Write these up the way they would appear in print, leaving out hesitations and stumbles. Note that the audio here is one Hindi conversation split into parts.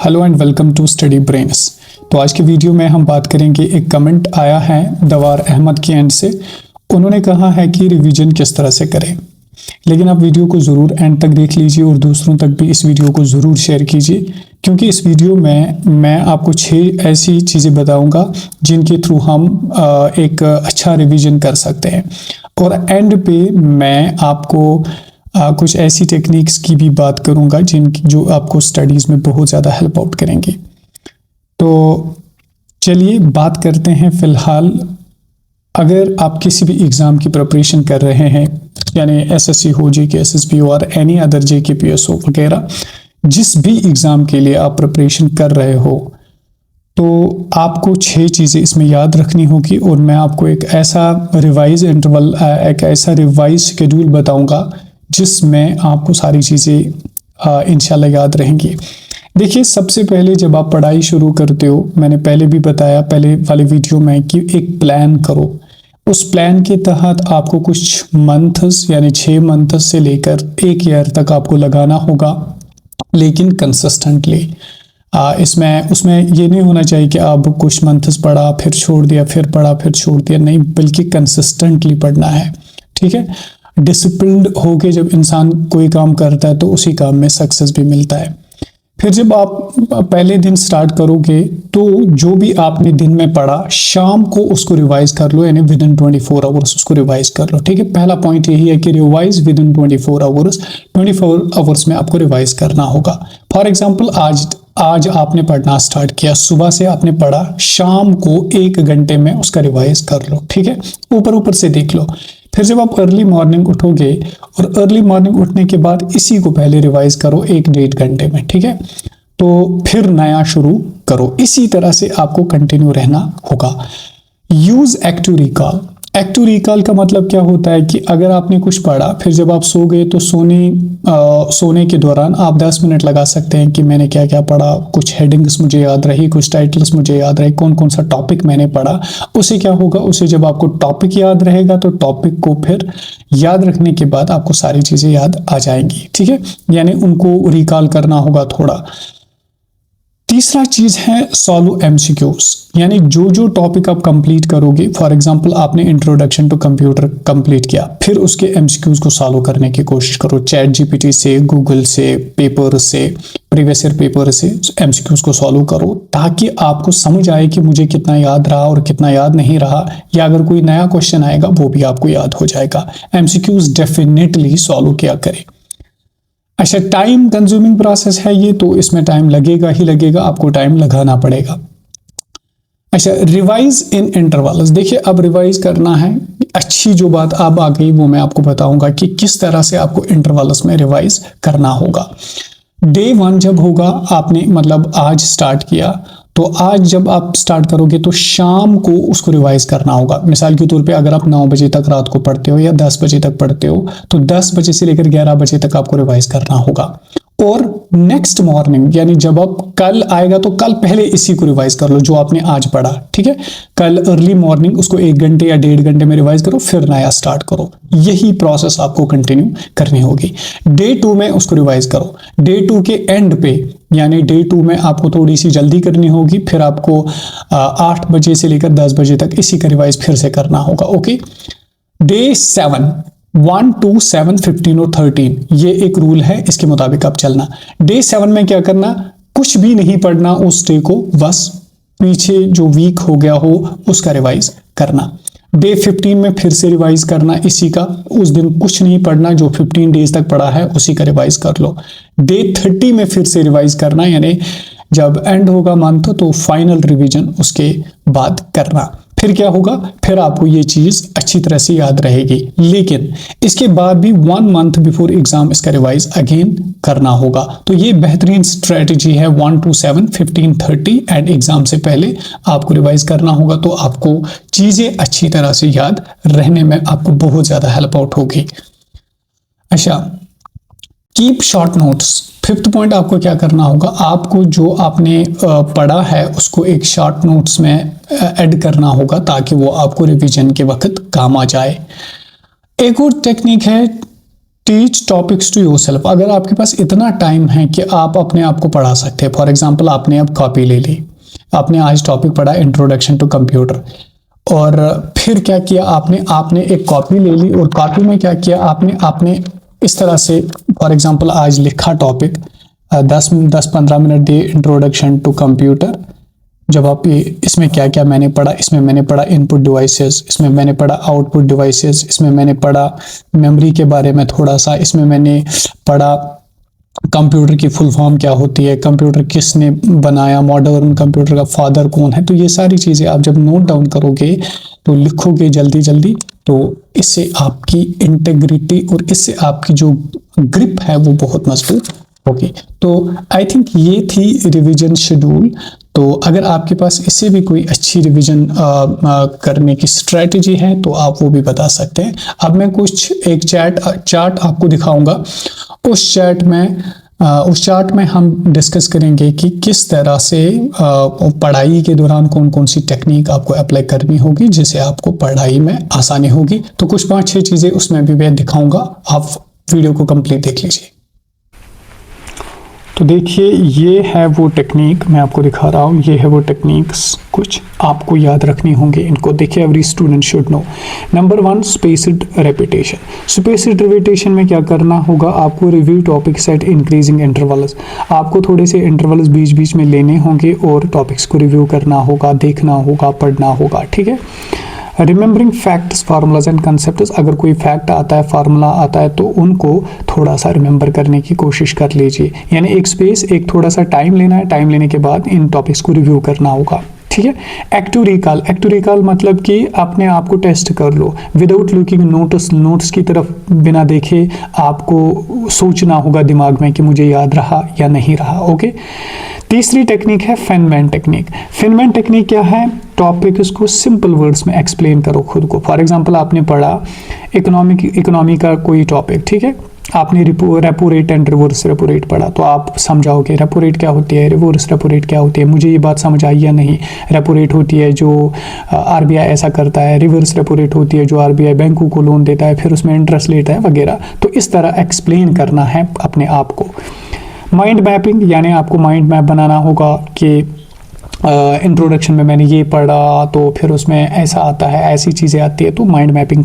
Hello and welcome to Study Brains. तो आज के वीडियो में हम बात करेंगे, एक कमेंट आया है दवार अहमद के एंड से। उन्होंने कहा है कि रिवीजन किस तरह से करें, लेकिन आप वीडियो को ज़रूर एंड तक देख लीजिए और दूसरों तक भी इस वीडियो को ज़रूर शेयर कीजिए, क्योंकि इस वीडियो में मैं आपको 6 ऐसी चीज़ें बताऊंगा जिनके थ्रू हम एक अच्छा रिवीजन कर सकते हैं। और एंड पे मैं आपको कुछ ऐसी टेक्निक्स की भी बात करूंगा जो आपको स्टडीज़ में बहुत ज़्यादा हेल्प आउट करेंगी। तो चलिए बात करते हैं। फ़िलहाल अगर आप किसी भी एग्ज़ाम की प्रिपरेशन कर रहे हैं, यानी एसएससी हो, जेके एसएसबी और एनी अदर जेके पीएसओ वगैरह, जिस भी एग्ज़ाम के लिए आप प्रिपरेशन कर रहे हो, तो आपको 6 चीज़ें इसमें याद रखनी होगी। और मैं आपको एक ऐसा रिवाइज इंटरवल, एक ऐसा रिवाइज शेड्यूल बताऊंगा जिसमें आपको सारी चीज़ें इंशाल्लाह याद रहेंगी। देखिए, सबसे पहले जब आप पढ़ाई शुरू करते हो, मैंने पहले भी बताया पहले वाले वीडियो में कि एक प्लान करो। उस प्लान के तहत आपको कुछ मंथ्स यानी 6 मंथ्स से लेकर 1 ईयर तक आपको लगाना होगा, लेकिन कंसिस्टेंटली। उसमें ये नहीं होना चाहिए कि आप कुछ मंथ्स पढ़ा फिर छोड़ दिया, फिर पढ़ा फिर छोड़ दिया, नहीं, बल्कि कंसिस्टेंटली पढ़ना है। ठीक है, डिसिप्लिन्ड होके जब इंसान कोई काम करता है तो उसी काम में सक्सेस भी मिलता है। फिर जब आप पहले दिन स्टार्ट करोगे तो जो भी आपने दिन में पढ़ा, शाम को उसको रिवाइज कर लो, यानी विद इन 24 आवर्स उसको रिवाइज कर लो। ठीक है, पहला पॉइंट यही है कि revise with in 24 hours. 24 hours में आपको रिवाइज करना होगा। फॉर एग्जाम्पल, आज आपने पढ़ना स्टार्ट किया, सुबह से आपने पढ़ा, शाम को 1 घंटे में उसका रिवाइज कर लो। ठीक है, ऊपर से देख लो। फिर जब आप अर्ली मॉर्निंग उठोगे और अर्ली मॉर्निंग उठने के बाद इसी को पहले रिवाइज करो 1-1.5 घंटे में। ठीक है, तो फिर नया शुरू करो। इसी तरह से आपको कंटिन्यू रहना होगा। Use active recall. Active recall का मतलब क्या होता है कि अगर आपने कुछ पढ़ा, फिर जब आप सो गए तो सोने के दौरान आप 10 मिनट लगा सकते हैं कि मैंने क्या क्या पढ़ा, कुछ हेडिंग्स मुझे याद रही, कुछ टाइटल्स मुझे याद रहे, कौन कौन सा टॉपिक मैंने पढ़ा। उससे क्या होगा, उससे जब आपको टॉपिक याद रहेगा तो टॉपिक को फिर याद रखने के बाद आपको सारी चीज़ें याद आ जाएंगी। ठीक है, यानी उनको रिकॉल करना होगा थोड़ा। तीसरा चीज़ है सॉल्व एमसीक्यूज, यानी जो टॉपिक आप कंप्लीट करोगे, फॉर एग्जांपल आपने इंट्रोडक्शन टू कंप्यूटर कंप्लीट किया, फिर उसके एमसीक्यूज को सॉल्व करने की कोशिश करो। चैट जीपीटी से, गूगल से, पेपर से, प्रीवियस ईयर पेपर से एमसीक्यूज को सॉल्व करो, ताकि आपको समझ आए कि मुझे कितना याद रहा और कितना याद नहीं रहा, या अगर कोई नया क्वेश्चन आएगा वो भी आपको याद हो जाएगा। एमसीक्यूज डेफिनेटली सॉल्व किया करें। अच्छा, टाइम कंज्यूमिंग प्रोसेस है ये, तो इसमें टाइम लगेगा ही लगेगा, आपको टाइम लगाना पड़ेगा। अच्छा, रिवाइज इन इंटरवल्स। देखिए, अब रिवाइज करना है। अच्छी जो बात अब आ गई वो मैं आपको बताऊंगा कि किस तरह से आपको इंटरवल्स में रिवाइज करना होगा। डे 1 जब होगा, आपने मतलब आज स्टार्ट किया, तो आज जब आप स्टार्ट करोगे तो शाम को उसको रिवाइज करना होगा। मिसाल के तौर पे अगर आप 9 बजे तक रात को पढ़ते हो या 10 बजे तक पढ़ते हो, तो 10 बजे से लेकर 11 बजे तक आपको रिवाइज करना होगा। और नेक्स्ट मॉर्निंग, यानी जब आप कल आएगा तो कल पहले इसी को रिवाइज कर लो जो आपने आज पढ़ा। ठीक है, कल अर्ली मॉर्निंग उसको 1 घंटे या 1.5 घंटे में रिवाइज करो, फिर नया स्टार्ट करो। यही प्रोसेस आपको कंटिन्यू करनी होगी। डे 2 में उसको रिवाइज करो। डे 2 के एंड पे, यानी डे 2 में आपको थोड़ी सी जल्दी करनी होगी, फिर आपको 8 बजे से लेकर 10 बजे तक इसी का रिवाइज फिर से करना होगा। ओके, डे 7 1, 2, 7, 15 और 13, ये एक रूल है, इसके मुताबिक आप चलना। डे 7 में क्या करना, कुछ भी नहीं पढ़ना उस डे को, बस पीछे जो वीक हो गया हो उसका रिवाइज करना। डे 15 में फिर से रिवाइज करना इसी का, उस दिन कुछ नहीं पढ़ना, जो 15 डेज तक पढ़ा है उसी का रिवाइज कर लो। डे 30 में फिर से रिवाइज करना, यानी जब एंड होगा मंथ तो फाइनल रिवीजन उसके बाद करना। फिर क्या होगा, फिर आपको ये चीज़ अच्छी तरह से याद रहेगी, लेकिन इसके बाद भी 1 मंथ बिफोर एग्जाम इसका रिवाइज अगेन करना होगा। तो ये बेहतरीन स्ट्रेटजी है। 1 to 7, 15, 30 एंड एग्जाम से पहले आपको रिवाइज करना होगा, तो आपको चीज़ें अच्छी तरह से याद रहने में आपको बहुत ज़्यादा हेल्प आउट होगी। अच्छा, keep short notes. 5th point आपको क्या करना होगा, आपको जो आपने पढ़ा है उसको एक शॉर्ट नोट्स में ऐड करना होगा, ताकि वो आपको रिवीजन के वक्त काम आ जाए। एक और टेक्निक है टीच टॉपिक्स टू योरसेल्फ। अगर आपके पास इतना टाइम है कि आप अपने आप को पढ़ा सकते हैं, फॉर एग्जांपल आपने अब कॉपी ले ली, आपने आज टॉपिक पढ़ा इंट्रोडक्शन टू कंप्यूटर, और फिर क्या किया आपने एक कॉपी ले ली और कॉपी में क्या किया आपने इस तरह से फॉर एग्जांपल आज लिखा टॉपिक 10-15 मिनट दिए इंट्रोडक्शन टू कंप्यूटर। जब आप इसमें क्या क्या मैंने पढ़ा, इसमें मैंने पढ़ा इनपुट डिवाइसेस, इसमें मैंने पढ़ा आउटपुट डिवाइसेस, इसमें मैंने पढ़ा मेमोरी के बारे में थोड़ा सा, इसमें मैंने पढ़ा कंप्यूटर की फुल फॉर्म क्या होती है, कंप्यूटर किसने बनाया, मॉडर्न कंप्यूटर का फादर कौन है। तो ये सारी चीज़ें आप जब नोट डाउन करोगे तो लिखोगे जल्दी जल्दी, तो इससे आपकी इंटेग्रिटी और इससे आपकी जो ग्रिप है वो बहुत मजबूत होगी। तो आई थिंक ये थी रिवीजन शेड्यूल। तो अगर आपके पास इससे भी कोई अच्छी रिवीजन करने की स्ट्रेटजी है तो आप वो भी बता सकते हैं। अब मैं कुछ एक चार्ट आपको दिखाऊंगा। उस चार्ट में हम डिस्कस करेंगे कि किस तरह से पढ़ाई के दौरान कौन कौन सी टेक्निक आपको अप्लाई करनी होगी जिससे आपको पढ़ाई में आसानी होगी। तो कुछ 5-6 चीज़ें उसमें भी मैं दिखाऊंगा, आप वीडियो को कंप्लीट देख लीजिए। तो देखिए ये है वो टेक्निक मैं आपको दिखा रहा हूँ, ये है वो टेक्निक्स, कुछ आपको याद रखनी होंगे इनको। देखिए every student should know. Number 1 spaced repetition. Spaced repetition में क्या करना होगा, आपको review topics eight increasing intervals. आपको थोड़े से इंटरवल्स बीच बीच में लेने होंगे और टॉपिक्स को रिव्यू करना होगा, देखना होगा, पढ़ना होगा, ठीक है। Remembering facts, formulas and concepts. अगर कोई फैक्ट आता है, फार्मूला आता है तो उनको थोड़ा सा रिमेंबर करने की कोशिश कर लीजिए। यानी एक थोड़ा सा टाइम लेना है, टाइम लेने के बाद इन टॉपिक्स को रिव्यू करना होगा, ठीक है। एक्टिव रिकॉल मतलब कि अपने आप को टेस्ट कर लो विदाउट लुकिंग नोट्स की तरफ बिना देखे आपको सोचना होगा दिमाग में कि मुझे याद रहा या नहीं रहा, ओके। तीसरी टेक्निक है फेनमैन टेक्निक। फेनमैन टेक्निक क्या है, टॉपिक्स को सिंपल वर्ड्स में एक्सप्लेन करो खुद को। फॉर एग्जांपल आपने पढ़ा इकोनॉमी का कोई टॉपिक, ठीक है, आपने repo rate and reverse repo rate पढ़ा, तो आप समझाओगे रेपो रेट क्या होती है, रिवर्स रेपो रेट क्या होती है, मुझे ये बात समझ आई या नहीं। रेपो रेट होती है जो आरबीआई ऐसा करता है, रिवर्स रेपो रेट होती है जो आरबीआई बैंकों को लोन देता है, फिर उसमें इंटरेस्ट लेता है वगैरह। तो इस तरह एक्सप्लेन करना है अपने आप को। माइंड मैपिंग, यानी आपको माइंड मैप बनाना होगा कि इंट्रोडक्शन में मैंने ये पढ़ा तो फिर उसमें ऐसा आता है, ऐसी चीज़ें आती है, तो माइंड मैपिंग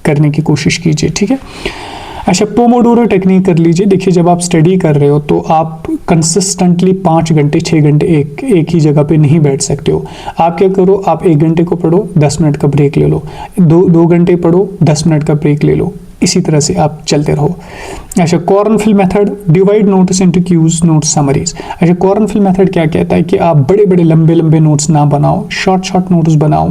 करने की कोशिश कीजिए, ठीक है। अच्छा, पोमोडोरो टेक्निक कर लीजिए। देखिए जब आप स्टडी कर रहे हो तो आप कंसिस्टेंटली 5 घंटे 6 घंटे एक ही जगह पे नहीं बैठ सकते हो। आप क्या करो, आप 1 घंटे को पढ़ो, 10 मिनट का ब्रेक ले लो, 2 घंटे पढ़ो, 10 मिनट का ब्रेक ले लो, इसी तरह से आप चलते रहो। अच्छा, Cornell method, divide notes into cues, notes, summaries. अच्छा, कॉर्नफिल मेथड क्या कहता है कि आप बड़े बड़े लंबे नोट्स ना बनाओ, शॉर्ट नोट्स बनाओ,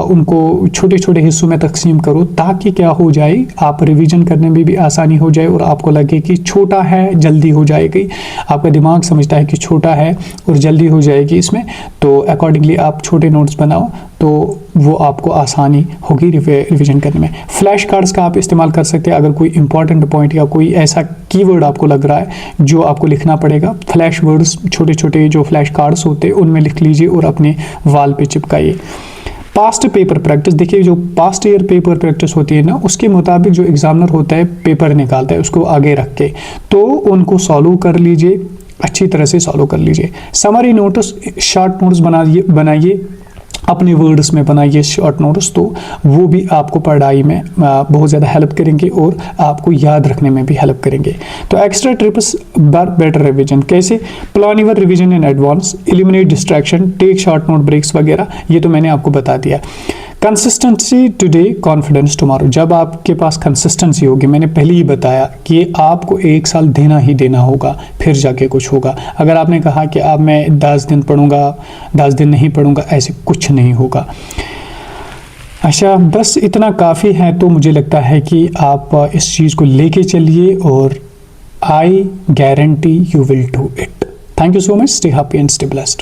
उनको छोटे छोटे हिस्सों में तकसीम करो ताकि क्या हो जाए, आप रिवीजन करने में भी आसानी हो जाए और आपको लगे कि छोटा है जल्दी हो जाएगी। आपका दिमाग समझता है कि छोटा है और जल्दी हो जाएगी इसमें, तो अकॉर्डिंगली आप छोटे नोट्स बनाओ तो वो आपको आसानी होगी रिवीजन करने में। फ्लैश कार्ड्स का आप इस्तेमाल कर सकते हैं। अगर कोई इंपॉर्टेंट पॉइंट या कोई ऐसा कीवर्ड आपको लग रहा है जो आपको लिखना पड़ेगा, फ्लैश वर्ड्स, छोटे छोटे जो फ्लैश कार्ड्स होते हैं उनमें लिख लीजिए और अपने वाल पे चिपकाइए। पास्ट पेपर प्रैक्टिस, देखिए जो पास्ट ईयर पेपर प्रैक्टिस होती है ना, उसके मुताबिक जो एग्जामिनर होता है पेपर निकालता है उसको आगे रख के, तो उनको सॉल्व कर लीजिए, अच्छी तरह से सॉल्व कर लीजिए। समरी नोट्स, शॉर्ट नोट्स बनाइए, अपने वर्ड्स में बनाइए शॉर्ट नोट्स, तो वो भी आपको पढ़ाई में बहुत ज़्यादा हेल्प करेंगे और आपको याद रखने में भी हेल्प करेंगे। तो एक्स्ट्रा ट्रिप्स बेटर रिवीजन, कैसे, plan your revision in advance, eliminate distraction, take short note breaks वगैरह, ये तो मैंने आपको बता दिया। Consistency today, confidence tomorrow. जब आपके पास कंसिस्टेंसी होगी, मैंने पहले ही बताया कि आपको 1 साल देना ही देना होगा, फिर जाके कुछ होगा। अगर आपने कहा कि अब मैं 10 दिन पढ़ूंगा, 10 दिन नहीं पढ़ूंगा, ऐसे कुछ नहीं होगा। अच्छा, बस इतना काफ़ी है। तो मुझे लगता है कि आप इस चीज़ को लेके चलिए और I guarantee you will do it. Thank you so much, stay happy and stay blessed.